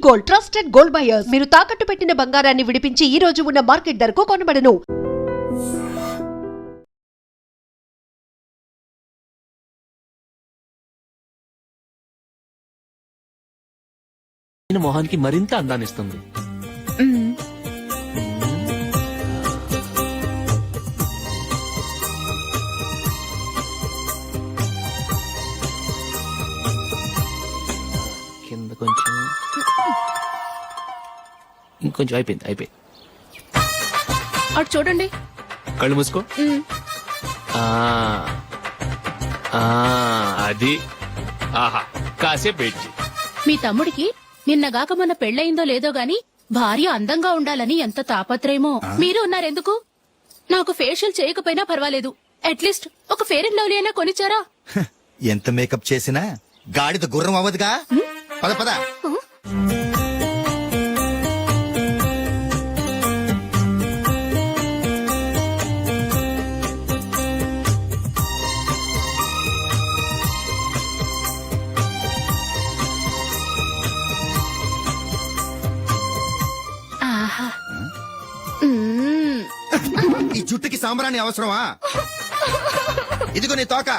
Gold, trusted gold buyers. మీరు తాకట్టు పెట్టిన బంగారాన్ని విడిపించి ఈ రోజు ఉన్న మార్కెట్ ధరకు కొనబడను. మొహానికి మరింత అందాన్నిస్తుంది. కింద కొంచెం, ఇంకొంచెం. అయిపోయింది. అటు చూడండి. కళ్ళు మూసుకో. అది ఆహా, కాసేపు వెయిట్ చేయి. మీ తమ్ముడికి నిన్నగాక మొన్న పెళ్ళయిందో లేదో గాని భార్య అందంగా ఉండాలని ఎంత తాపత్రయమో. మీరు ఉన్నారెందుకు? నాకు ఫేషియల్ చేయకపోయినా పర్వాలేదు, అట్లీస్ట్ ఒక ఫేర్ అండ్ లవ్లీ అయినా కొనిచ్చారా? ఎంత మేకప్ చేసినా గాడిద గుర్రం అవ్వదుగా. పద పద. ఆహా. ఈ జుట్టుకి సాంబ్రాణి అవసరమా? ఇదిగో నీ తోక.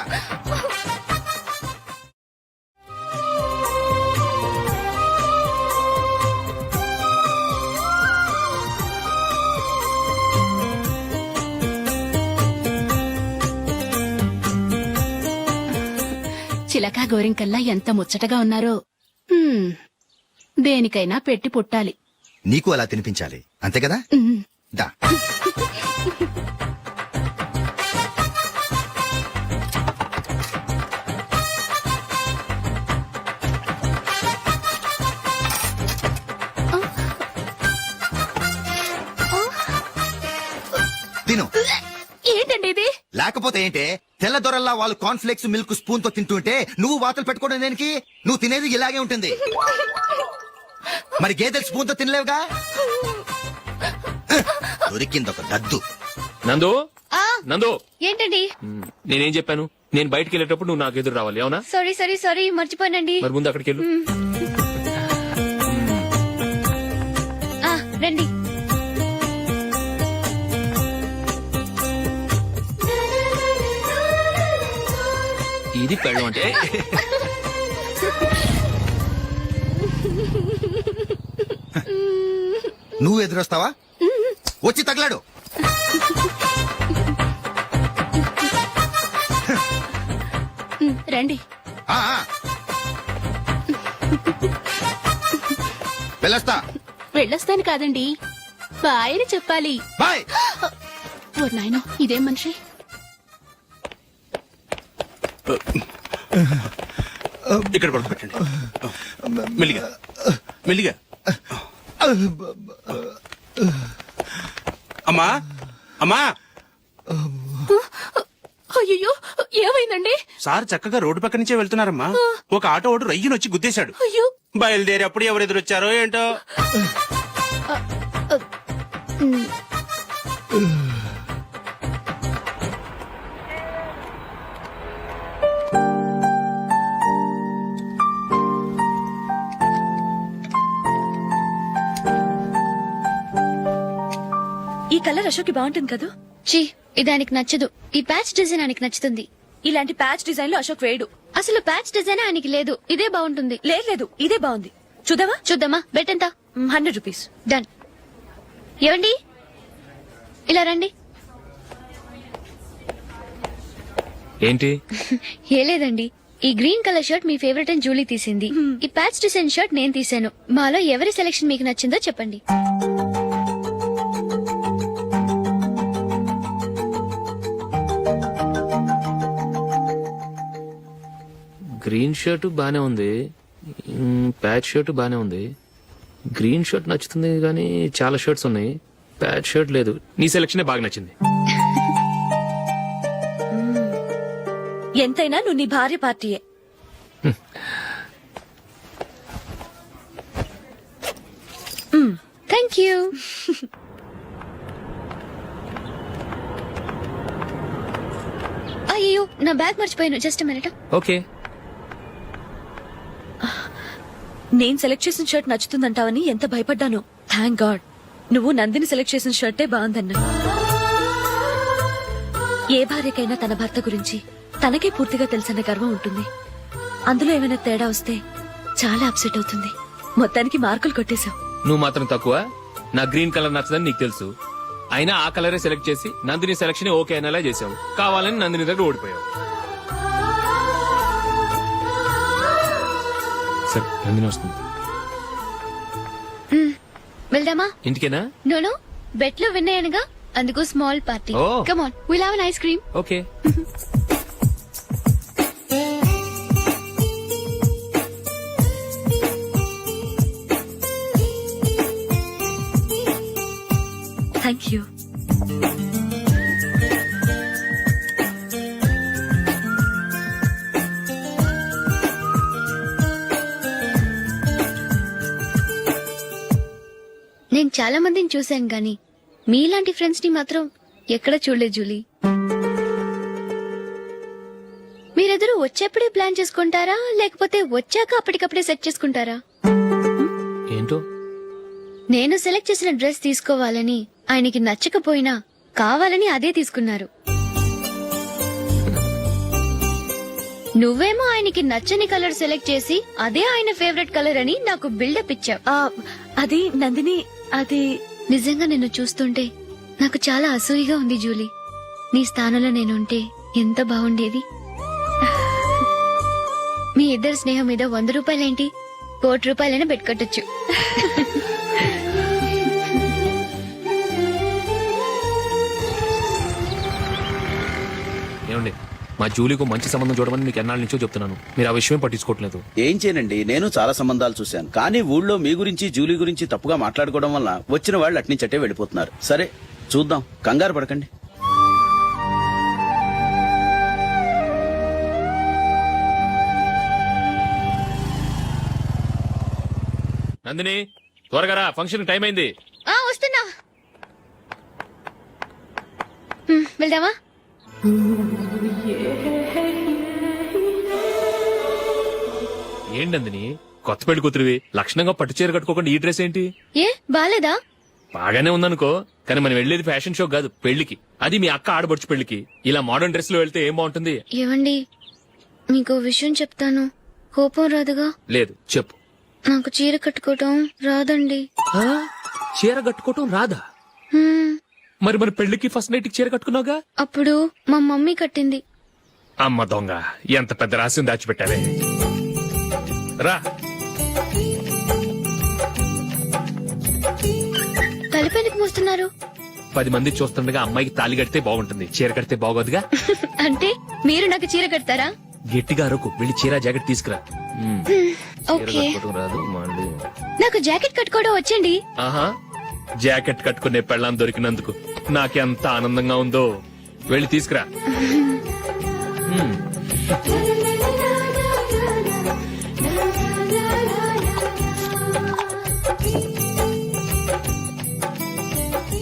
చిలకా గోరింకల్లా ఎంత ముచ్చటగా ఉన్నారో. దేనికైనా పెట్టి పుట్టాలి. నీకు అలా తినిపించాలి, అంతే కదా? దా. తిను. ఏంటండి ఇది? లేకపోతే ఏంటే, తెల్ల దొరల్లా వాళ్ళు కార్న్ఫ్లేక్స్ మిల్క్ స్పూన్ తో తింటుంటే నువ్వు వాతలు పెట్టుకోవడం దేనికి? నువ్వు తినేది ఇలాగే ఉంటుంది. మరి గేదెలు స్పూన్ తో తినలేవుగా. దొరికింది ఒక దద్దు. నందు, నందు, ఏంటండి? నేనేం చెప్పాను? నేను బయటికి వెళ్ళేటప్పుడు నువ్వు నాకు ఎదురు రావాలి, అవునా? సారీ మర్చిపోయానండి. మరి ముందు అక్కడికి వెళ్ళు. రండి. ఇది పెళ్ళం అంటే. నువ్వు ఎదురొస్తావా? వచ్చి తగలాడు. రండి. వెళ్ళొస్తా. వెళ్ళొస్తాను కాదండి, బాయ్ అని చెప్పాలి. బాయ్. ఓ నాయనో, ఇదేం మనిషి? ఇక్కడ పడుకోబెట్టండి. మెల్లిగా మెల్లిగా. అమ్మా అమ్మా. అయ్యో, ఏమైందండి? సార్ చక్కగా రోడ్డు పక్క నుంచే వెళ్తున్నారమ్మా. ఒక ఆటో ఓడు రయ్యనొచ్చి గుద్దేశాడు. అయ్యో. బయలుదేరి అప్పుడు ఎవరు ఎదురొచ్చారో ఏంటో. ఈ కలర్ అశోక్ బాగుంటుంది కదా? చీ, ఇది ఆయనకి నచ్చదు. ఈ ప్యాచ్ డిజైన్ ఆయనకి నచ్చుతుంది. ఇలాంటి ప్యాచ్ డిజైన్ లో అశోక్ వేయడు. అసలు ప్యాచ్ డిజైన్ ఆయనకి లేదు. ఇదే బాగుంటుంది. లేదు, ఇదే బాగుంది. చూద్దామా? చూద్దామా. బెట్ ఎంత? 100 రూపీస్. డన్. ఏవండి, ఇలా రండి. ఏంటి? ఏ లేదండి, ఈ గ్రీన్ కలర్ షర్ట్ మీ ఫేవరెట్ అని జూలీ తీసింది. ఈ ప్యాచ్ డిజైన్ షర్ట్ నేను తీసాను. మాలో ఎవరి సెలెక్షన్ మీకు నచ్చిందో చెప్పండి. గ్రీన్ షర్ట్ బానే ఉంది, ప్యాచ్ షర్ట్ బానే ఉంది. గ్రీన్ షర్ట్ నచ్చుతుంది కానీ చాలా షర్ట్స్ ఉన్నాయి, ప్యాచ్ షర్ట్ లేదు. నీ సెలెక్షన్ బాగా నచ్చింది. ఎంతైనా నువ్వు నీ భార్య పార్టీయే. Thank you. అయ్యో, నా బ్యాగ్ మర్చిపోయాను. Just minute. ఓకే. నేను సెలెక్ట్ చేసిన షర్ట్ నచ్చుతుందంటావని ఎంత భయపడ్డాను. థ్యాంక్ గాడ్ నువ్వు నందిని సెలెక్ట్ చేసిన షర్టే బాగుందన్నా. ఏ భార్యకైనా తన భర్త గురించి తనకే పూర్తిగా తెలుసన్న గర్వం ఉంటుంది. అందులో ఏమైనా తేడా వస్తే చాలా అప్సెట్ అవుతుంది. మొత్తానికి మార్కులు కొట్టేశావు. నువ్వు మాత్రం తక్కువ. నా గ్రీన్ కలర్ నచ్చదని నీకు తెలుసు, అయినా ఆ కలరే సెలెక్ట్ చేసి నందిని సెలక్షన్ ఓకే అనేలా చేసావు. కావాలని నందిని దగ్గర ఓడిపోయావు. సరే, నందిని వస్తుంది. వెళ్దామా? ఇంటికేనా? నోను, బెట్ లో విన్నాయనగా, అందుకు small party. Oh. Come on, will have an ice cream. Okay. Thank you. నేను చాలా మందిని చూశాను గాని మీలాంటి ఫ్రెండ్స్ ని మాత్రం ఎక్కడ చూడలేదు జూలీ. మీరెదరూ వచ్చేప్పుడే ప్లాన్ చేసుకుంటారా, లేకపోతే వచ్చాక అప్పటికప్పుడే సెట్ చేసుకుంటారా? ఏంటో నేను సెలెక్ట్ చేసిన డ్రెస్ తీసుకోవాలని ఆయనకి నచ్చకపోయినా కావాలని అదే తీసుకున్నారు. నువ్వేమో ఆయనకి నచ్చని కలర్ సెలెక్ట్ చేసి అదే ఆయన ఫేవరెట్ కలర్ అని నాకు బిల్డప్ ఇచ్చావు. అది నందిని, అది నిజంగా నిన్ను చూస్తుంటే నాకు చాలా అసూయగా ఉంది జూలీ. నీ స్థానంలో నేనుంటే ఎంత బాగుండేది. మీ ఇద్దరు స్నేహం మీద 100 రూపాయలేంటి, 1 కోటి రూపాయలైనా పెట్టుకట్టొచ్చు. ఏమండి, మా జూలీకు మంచి సంబంధం చూడమని మీకు ఎన్నాళ్ళ నుంచో చెప్తున్నాను. మీరు ఆ విషయం పట్టించుకోవట్లేదు. ఏం చేయనండి, నేను చాలా సంబంధాలు చూశాను. కానీ ఊళ్ళో మీ గురించి జూలీ గురించి తప్పుగా మాట్లాడుకోవడం వల్ల వచ్చిన వాళ్ళు అట్నుంచటే వెళ్ళిపోతున్నారు. సరే చూద్దాం, కంగారు పడకండి. నందిని, త్వరగా రా, ఫంక్షన్ టైం అయింది. వస్తున్నా. వెళ్దామా? ఏంటి నందిని, కొత్త పెళ్లి కూతురివి, లక్షణంగా పట్టు చీర కట్టుకోకుండా ఈ డ్రెస్ ఏంటి? ఏ బాలేదా? బాగానే ఉందనుకో, కానీ మనం వెళ్ళేది ఫ్యాషన్ షో కాదు, పెళ్లికి. అది మీ అక్క ఆడబడుచు పెళ్లికి. ఇలా మోడర్న్ డ్రెస్ లో వెళ్తే ఏం బాగుంటుంది? ఏవండి, మీకు విషయం చెప్తాను, కోపం రాదుగా? లేదు, చెప్పు. నాకు చీర కట్టుకోవటం రాదండి. ఆ? చీర కట్టుకోవటం రాదా? హ్మ్, మరి మన పెళ్లికి ఫస్ట్ నైట్ చీర కట్టుకున్నావుగా? అప్పుడు మా మమ్మీ కట్టింది. అమ్మ దొంగ, ఎంత పెద్ద రహస్యం దాచిపెట్టావే. రా. తలుపెందుకు మోస్తున్నారు? 10 మంది చూస్తుండగా అమ్మాయికి తాళి కడితే బాగుంటుంది, చీర కడితే బాగోదుగా. అంటే మీరు నాకు చీర కడతారా? గట్టిగా అరకు, వెళ్ళి చీర జాకెట్ తీసుకురా. చీర ఓకే. కట్టుకోవటం రాదు మళ్ళీ. నాకు జాకెట్ కట్టుకోవడం వచ్చండి. ఆహా, జాకెట్ కట్టుకునే పెళ్ళాం దొరికినందుకు నాకెంత ఆనందంగా ఉందో. వెళ్ళి తీసుకురా.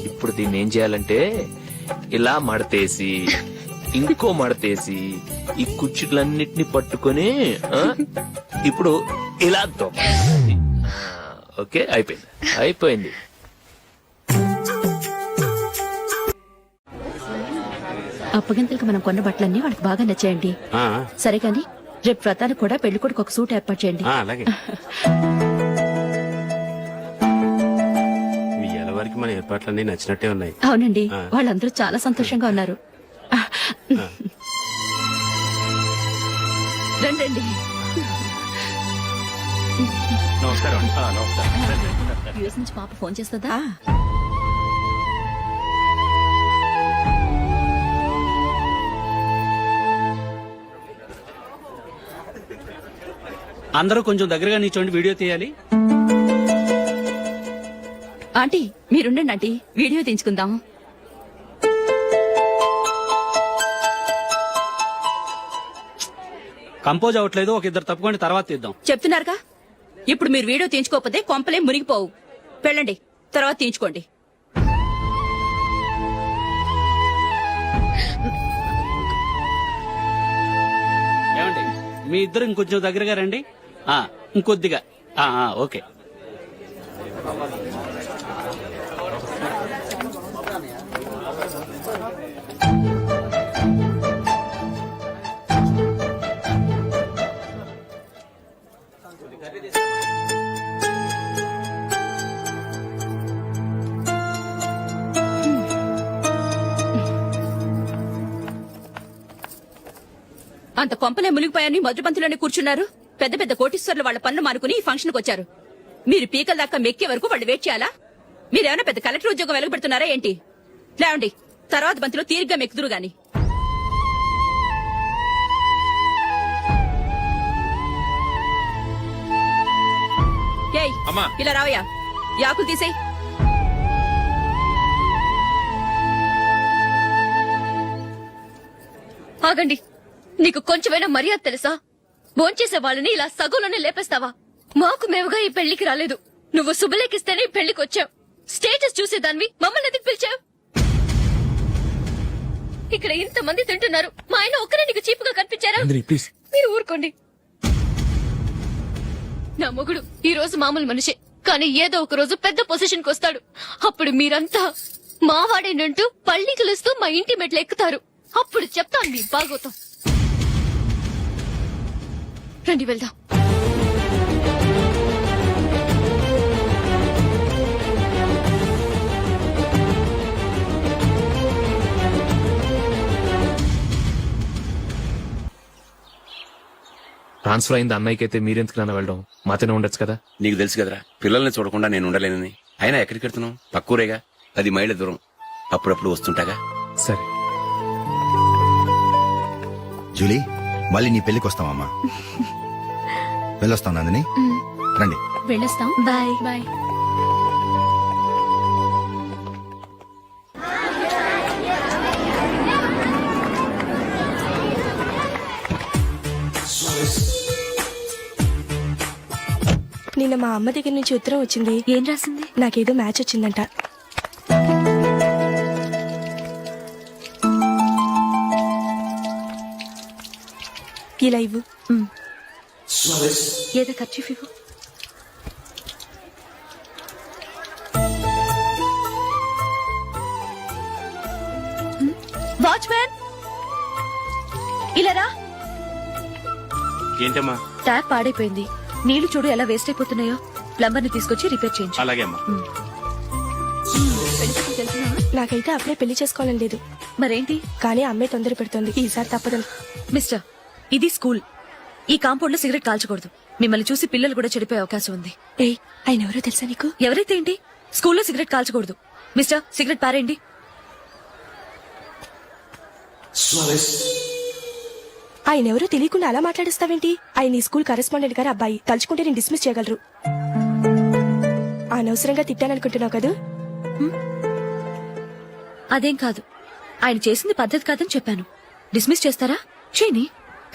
ఇప్పుడు దీన్ని ఏం చేయాలంటే, ఇలా మడతేసి ఇంకో మడతేసి ఈ కుర్చీలన్నిటిని పట్టుకొని ఇప్పుడు ఇలా దొక్కాలి. ఓకే, అయిపోయింది. అప్పగింతలకు మనం కొన్న బట్టలన్నీ వాళ్ళకి బాగా నచ్చాయండి. సరే కానీ రేపు వ్రతానికి కూడా పెళ్లి కొడుకు ఒక సూట్ ఏర్పాటు చేయండి. అలాగే. మీ ఎలవరికి మన ఏర్పాట్లన్నీ నచ్చినట్టే ఉన్నాయి. అవునండి, వాళ్ళందరూ చాలా సంతోషంగా ఉన్నారు. రండి. నమస్కారం. యూఎస్ నుంచి పాప ఫోన్ చేస్తుందా? అందరూ కొంచెం దగ్గరగా నిల్చోండి, వీడియో తీయాలి. ఆంటీ మీరుండండి ఆంటీ, వీడియో తీయించుకుందాం. కంపోజ్ అవ్వట్లేదు, ఒక ఇద్దరు తప్పుకోండి, తర్వాత తీద్దాం. చెప్తున్నారుగా, ఇప్పుడు మీరు వీడియో తీయించుకోకపోతే కొంపలే మునిగిపోవు. వెళ్ళండి, తర్వాత తీయించుకోండి. ఏమండి, మీ ఇద్దరు ఇంకొంచెం దగ్గరగా రండి. ఇంకొద్దిగా ఓకే. అంత కొంపలే మునిగిపోయాని మొదటి పంతిలోనే కూర్చున్నారు. పెద్ద పెద్ద కోటీశ్వర్లు వాళ్ళ పనులు మానుకుని ఈ ఫంక్షన్ కు వచ్చారు. మీరు పీకల దాకా మెక్కే వరకు వాళ్ళు వెయిట్ చేయాలా? మీరేమైనా పెద్ద కలెక్టర్ ఉద్యోగం వెలగబెడుతున్నారా ఏంటి? లేవండి, తర్వాత బంతిలో తీరిగ్గా మెక్కుదురు గాని. ఏయ్, ఇలా రావయ్యా, యాకులు తీసేయ్. ఆగండి, నీకు కొంచెమైనా మర్యాద తెలుసా? భోంచేసే వాళ్ళని ఇలా సగంలోనే లేపేస్తావా? మాకు మేముగా ఈ పెళ్లికి రాలేదు. నువ్వు శుభలేఖిస్తేనే ఈ పెళ్లికి వచ్చావు. స్టేటస్ చూసేదానివి మమ్మల్ని ఎందుకు పిలిచావు? ఇక్కడ ఇంతమంది తింటున్నారు, మా ఆయన ఒక్కరే నీకు చీపుగా కనిపించారా? ప్లీజ్ మీరు ఊరుకోండి. నా మొగుడు ఈ రోజు మామూలు మనిషే, కానీ ఏదో ఒక రోజు పెద్ద పొజిషన్ కి వస్తాడు. అప్పుడు మీరంతా మావాడేనంటూ పళ్ళి కలుస్తూ మా ఇంటి మెట్లు ఎక్కుతారు. అప్పుడు చెప్తాను మీ బాగోతాం. రండి వెళ్దాం. ట్రాన్స్ఫర్ అయింది అన్నయ్యకి అయితే మీరెందుకు నాన్న వెళ్ళడం? మాతోనే ఉండొచ్చు కదా. నీకు తెలుసు కదరా, పిల్లల్ని చూడకుండా నేను ఉండలేనని. అయినా ఎక్కడికి వెళ్తున్నావు? పక్కూరేగా, 10 మైళ్ళ దూరం. అప్పుడప్పుడు వస్తుంటాగా. సరే జూలీ, మళ్ళీ నీ పెళ్లికి వస్తామమ్మా. వెళ్ళొస్తాం నందిని, రండి. వెళ్ళొస్తాం. బాయ్. బాయ్. నిన్న మా అమ్మ దగ్గర నుంచి ఉత్తరం వచ్చింది. ఏం రాసింది? నాకేదో మ్యాచ్ వచ్చిందంట. ఇలా ఇవ్వు. ఏదో ఖర్చు ఇవ్వు. వాచ్మ్యాన్, ఇలా రా. ఏంటమ్మా? ట్యాప్ పాడైపోయింది. నీళ్లు చూడు ఎలా వేస్ట్ అయిపోతున్నాయో. ప్లంబర్ ని తీసుకొచ్చి రిపేర్ చేయించు. అలాగే అమ్మా. నాకైతే అప్పుడే పెళ్లి చేసుకోవాలని లేదు, మరేంటి? కానీ అమ్మే తొందర పెడుతోంది. ఈసారి తప్పదని. మిస్టర్, ఇది స్కూల్. ఈ కాంపౌండ్ లో సిగరెట్ కాల్చకూడదు. మిమ్మల్ని చూసి పిల్లలు కూడా చెడిపోయే అవకాశం ఉంది. ఏయ్, ఆయన ఎవరో తెలుసా నీకు? ఎవరైతే ఏంటి, స్కూల్లో సిగరెట్ కాల్చకూడదు. మిస్టర్, సిగరెట్ పారేయండి. ఆయన ఎవరో తెలియకుండా అలా మాట్లాడిస్తావేంటి? ఆయన ఈ స్కూల్ కరెస్పాండెంట్ గారు అబ్బాయి. తలుచుకుంటే నేను డిస్మిస్ చేయగలరు. అనవసరంగా తిట్టాననుకుంటున్నావు కదా? అదేం కాదు, ఆయన చేసింది పద్ధతి కాదని చెప్పాను. డిస్మిస్ చేస్తారా? చేయని.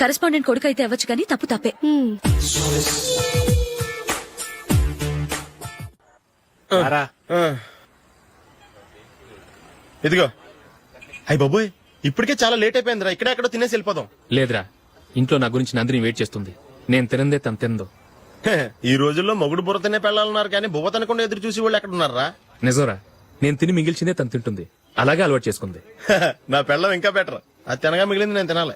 కరెస్పాండెంట్ కొడుకు అయితే అవ్వచ్చు, కానీ తప్పు తప్పే. ఇదిగో. అయ్య బాబోయ్, ఇప్పటికే చాలా లేట్ అయిపోయిందిరా. ఇక్కడెక్కడో తినేసి వెళ్ళిపోదాం. లేదురా, ఇంట్లో నా గురించి నందిని వెయిట్ చేస్తుంది. నేను తినందే తను తిందో. ఈ రోజుల్లో మొగుడు బుర్ర తినే పెళ్ళాలన్నారు, కానీ బువ్వ తినకుండా ఎదురు చూసి వాళ్ళు ఎక్కడ ఉన్నారా? నిజంరా, నేను తిని మిగిల్చిందే తను తింటుంది. అలాగే అలవాటు చేసుకుంది. నా పెళ్ళం ఇంకా బెటర్. అది తినగా మిగిలింది నేను తినాలి.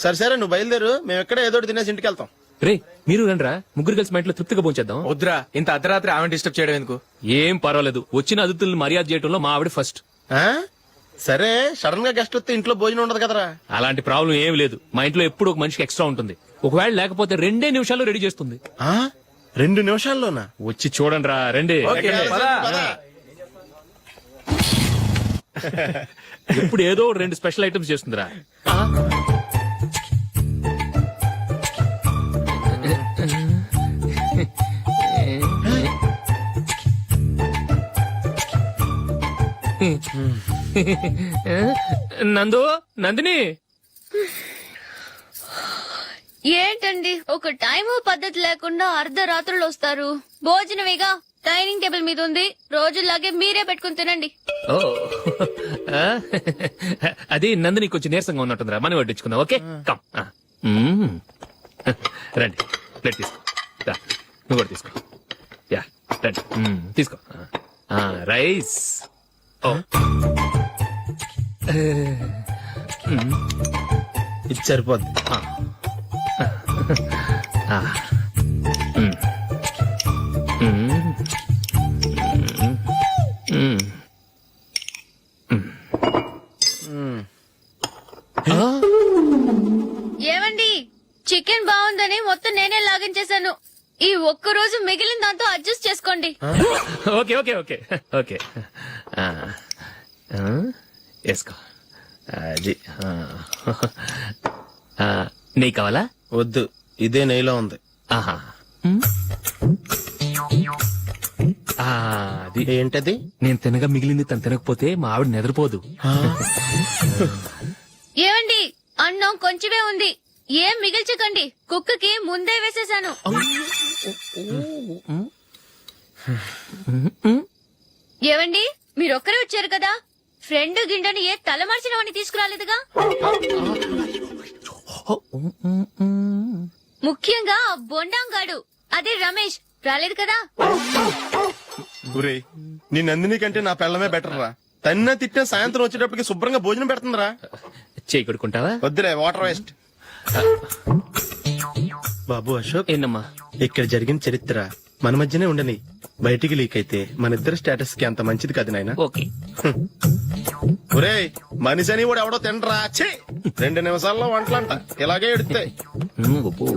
సరే సరే, నువ్వు బయలుదేరు. మేము ఎక్కడ ఏదో ఒకటి తినేసి ఇంటికి వెళ్తాం. రే, మీరు రండిరా, ముగ్గురు కలిసి మా ఇంట్లో తృప్తిగా పోంచేద్దాం. వద్దురా, ఇంత అర్ధరాత్రి ఆమె డిస్టర్బ్ చేయడం ఎందుకు? ఏం పర్వాలేదు, వచ్చిన అతిథులను మర్యాద చేయడంలో మా ఆవిడ ఫస్ట్. ఆ? సరే, సడన్ గా గెస్ట్ వస్తే ఇంట్లో భోజనం ఉండదు కదరా? అలాంటి ప్రాబ్లం ఏం లేదు. మా ఇంట్లో ఎప్పుడు ఒక మనిషికి ఎక్స్ట్రా ఉంటుంది. ఒకవేళ లేకపోతే 2 నిమిషాల్లో రెడీ చేస్తుంది. 2 నిమిషాల్లోనా? వచ్చి చూడండి రా, రండి. ఇప్పుడు ఏదో 2 స్పెషల్ ఐటమ్స్ చేస్తుందిరా. నందు, నందిని. ఏంటండి ఒక టైము పద్ధతి లేకుండా అర్ధరాత్రులు వస్తారు? భోజనమేగా, డైనింగ్ టేబుల్ మీద ఉంది. రోజుల్లాగే మీరే పెట్టుకుని తినండి. ఓ, అది నందిని కొంచెం నీరసంగా ఉన్నట్టుందిరా. మనీ వడ్డించుకుందాం. Okay, come. రండి. ప్లేట్ తీసుకో దా, నువ్వు కూడా తీసుకో యా రండి. తీసుకో రైస్ ఓ ఇది సరిపోద్ది. ఏమండి చికెన్ బాగుందని మొత్తం నేనే లాగించేశాను. ఈ ఒక్క రోజు మిగిలిన దాంతో అడ్జస్ట్ చేసుకోండి. ఓకే ఓకే ఓకే ఓకే వేసుకో అది నెయ్యి కావాలా? వద్దు, ఇదే నెయ్యిలో ఉంది. ఆహా అది ఏంటది? నేను తినగా మిగిలింది తను తినకపోతే మా ఆవిడ నిద్రపోదు. ఏమండి అన్నం కొంచెమే ఉంది, ఏం మిగిల్చకండి. కుక్కకి ముందే వేసేశాను. ఏవండి మీరొక్కరే వచ్చారు కదా, ఫ్రెండ్ గిండెని ఏ తలమార్చిన వాడిని తీసుకురాలేదుగా? ముఖ్యంగా ఆ బొండాంగాడు అదే రమేష్ రాలేదు కదా? గురే నీ నందిని కంటే నా పెళ్ళమే బెటర్ రా. తన్న తిట్టిన సాయంత్రం వచ్చేటప్పటికి శుభ్రంగా భోజనం పెడుతుందిరా. చేయి కొడుకుంటావా? వద్దులే, వాటర్ వేస్ట్. బాబు అశోక్, ఏంటమ్మా? ఇక్కడ జరిగిన చరిత్ర మన మధ్యనే ఉండని, బయటికి లీక్ అయితే మన ఇద్దరు స్టేటస్ కి అంత మంచిది కాదు నాయన. ఓకే ఒరేయ్ మనిషి అని కూడా ఎవడో తినరా. 2 నిమిషాల్లో వంటలంట ఇలాగే ఎడుతాయి. అబ్బో.